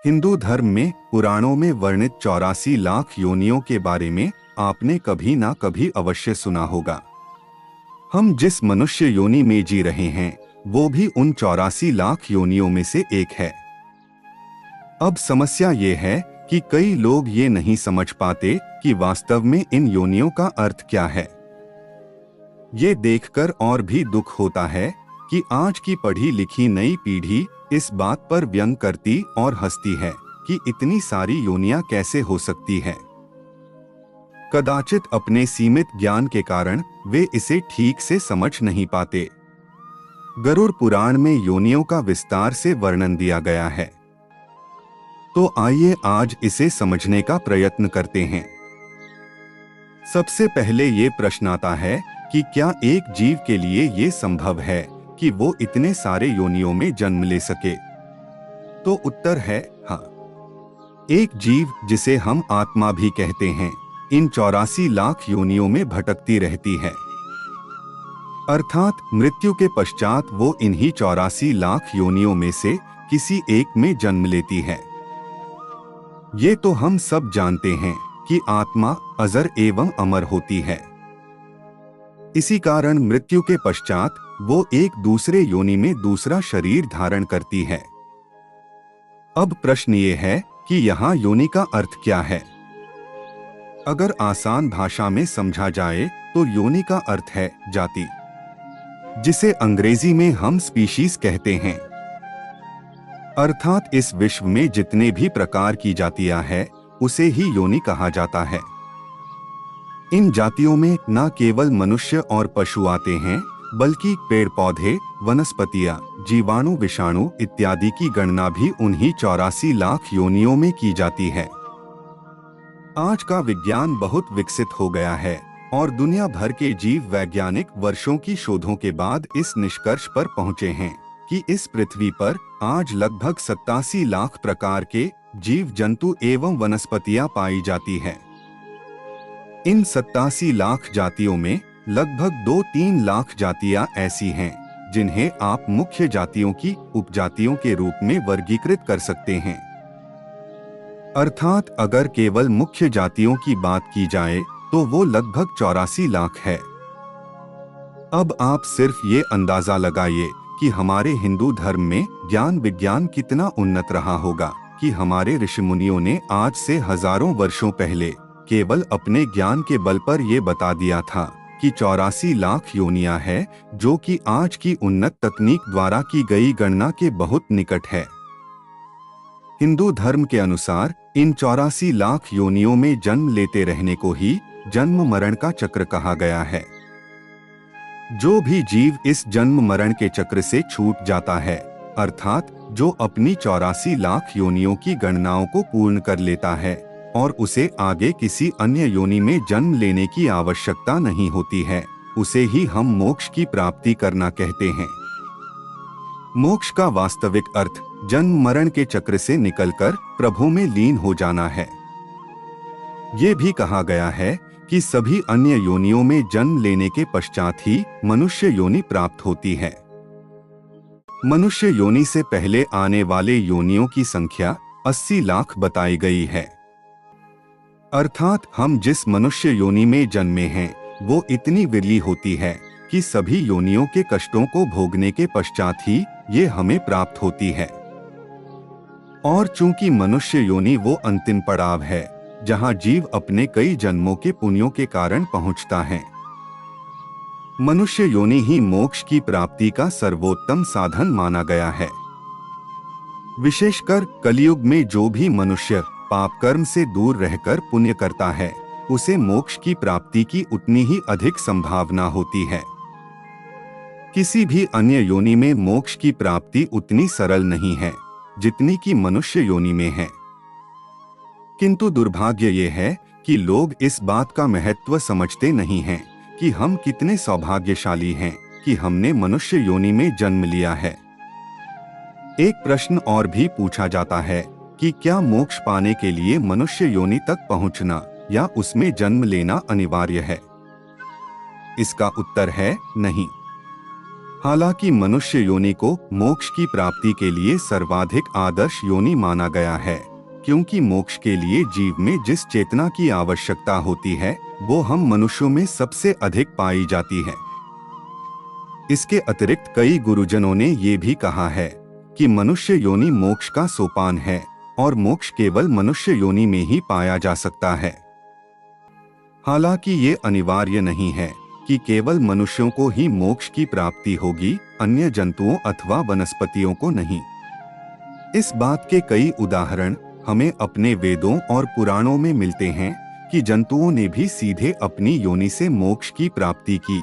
हिंदू धर्म में पुराणों में वर्णित 84 लाख योनियों के बारे में आपने कभी ना कभी अवश्य सुना होगा। हम जिस मनुष्य योनि में जी रहे हैं वो भी उन 84 लाख योनियों में से एक है। अब समस्या ये है कि कई लोग ये नहीं समझ पाते कि वास्तव में इन योनियों का अर्थ क्या है। ये देखकर और भी दुख होता है कि आज की पढ़ी लिखी नई पीढ़ी इस बात पर व्यंग करती और हंसती है कि इतनी सारी योनियां कैसे हो सकती है। कदाचित अपने सीमित ज्ञान के कारण वे इसे ठीक से समझ नहीं पाते। गरुड़ पुराण में योनियों का विस्तार से वर्णन दिया गया है, तो आइए आज इसे समझने का प्रयत्न करते हैं। सबसे पहले ये प्रश्न आता है कि क्या एक जीव के लिए ये संभव है कि वो इतने सारे योनियों में जन्म ले सके? तो उत्तर है हाँ। एक जीव जिसे हम आत्मा भी कहते हैं इन 84 लाख योनियों में भटकती रहती है, अर्थात मृत्यु के पश्चात वो इन्हीं 84 लाख योनियों में से किसी एक में जन्म लेती है। ये तो हम सब जानते हैं कि आत्मा अजर एवं अमर होती है। इसी कारण मृत्यु के पश्चात वो एक दूसरे योनि में दूसरा शरीर धारण करती है। अब प्रश्न ये है कि यहाँ योनि का अर्थ क्या है? अगर आसान भाषा में समझा जाए तो योनि का अर्थ है जाति, जिसे अंग्रेजी में हम स्पीशीज कहते हैं। अर्थात इस विश्व में जितने भी प्रकार की जातियां हैं उसे ही योनि कहा जाता है। इन जातियों में न केवल मनुष्य और पशु आते हैं बल्कि पेड़ पौधे, वनस्पतियां, जीवाणु, विषाणु इत्यादि की गणना भी उन्हीं 84 लाख योनियों में की जाती है। आज का विज्ञान बहुत विकसित हो गया है और दुनिया भर के जीव वैज्ञानिक वर्षों की शोधों के बाद इस निष्कर्ष पर पहुंचे हैं कि इस पृथ्वी पर आज लगभग 87 लाख प्रकार के जीव जंतु एवं वनस्पतियां पाई जाती है। इन 87 लाख जातियों में लगभग 2-3 लाख जातियां ऐसी हैं जिन्हें आप मुख्य जातियों की उपजातियों के रूप में वर्गीकृत कर सकते हैं। अर्थात अगर केवल मुख्य जातियों की बात की जाए तो वो लगभग 84 लाख है। अब आप सिर्फ ये अंदाजा लगाइए कि हमारे हिंदू धर्म में ज्ञान विज्ञान कितना उन्नत रहा होगा कि हमारे ऋषि मुनियों ने आज से हजारों वर्षों पहले केवल अपने ज्ञान के बल पर यह बता दिया था कि 84 लाख योनियां है, जो कि आज की उन्नत तकनीक द्वारा की गई गणना के बहुत निकट है। हिंदू धर्म के अनुसार इन 84 लाख योनियों में जन्म लेते रहने को ही जन्म मरण का चक्र कहा गया है। जो भी जीव इस जन्म मरण के चक्र से छूट जाता है, अर्थात जो अपनी 84 लाख योनियों की गणनाओं को पूर्ण कर लेता है और उसे आगे किसी अन्य योनि में जन्म लेने की आवश्यकता नहीं होती है, उसे ही हम मोक्ष की प्राप्ति करना कहते हैं। मोक्ष का वास्तविक अर्थ जन्म मरण के चक्र से निकलकर प्रभु में लीन हो जाना है। ये भी कहा गया है कि सभी अन्य योनियों में जन्म लेने के पश्चात ही मनुष्य योनि प्राप्त होती है। मनुष्य योनि से पहले आने वाले योनियों की संख्या 80 लाख बताई गई है। अर्थात हम जिस मनुष्य योनि में जन्मे हैं वो इतनी विरली होती है कि सभी योनियों के कष्टों को भोगने के पश्चात ही ये हमें प्राप्त होती है। और चूंकि मनुष्य योनि वो अंतिम पड़ाव है जहां जीव अपने कई जन्मों के पुण्यों के कारण पहुंचता है, मनुष्य योनि ही मोक्ष की प्राप्ति का सर्वोत्तम साधन माना गया है। विशेषकर कलयुग में जो भी मनुष्य पाप कर्म से दूर रहकर पुण्य करता है उसे मोक्ष की प्राप्ति की उतनी ही अधिक संभावना होती है। किसी भी अन्य योनि में मोक्ष की प्राप्ति उतनी सरल नहीं है जितनी कि मनुष्य योनि में है। किंतु दुर्भाग्य ये है कि लोग इस बात का महत्व समझते नहीं हैं कि हम कितने सौभाग्यशाली हैं कि हमने मनुष्य योनि में जन्म लिया है। एक प्रश्न और भी पूछा जाता है कि क्या मोक्ष पाने के लिए मनुष्य योनि तक पहुंचना या उसमें जन्म लेना अनिवार्य है? इसका उत्तर है नहीं। हालांकि मनुष्य योनि को मोक्ष की प्राप्ति के लिए सर्वाधिक आदर्श योनि माना गया है, क्योंकि मोक्ष के लिए जीव में जिस चेतना की आवश्यकता होती है वो हम मनुष्यों में सबसे अधिक पाई जाती है। इसके अतिरिक्त कई गुरुजनों ने ये भी कहा है कि मनुष्य योनि मोक्ष का सोपान है और मोक्ष केवल मनुष्य योनि में ही पाया जा सकता है। हालांकि ये अनिवार्य नहीं है कि केवल मनुष्यों को ही मोक्ष की प्राप्ति होगी, अन्य जंतुओं अथवा वनस्पतियों को नहीं। इस बात के कई उदाहरण हमें अपने वेदों और पुराणों में मिलते हैं कि जंतुओं ने भी सीधे अपनी योनि से मोक्ष की प्राप्ति की।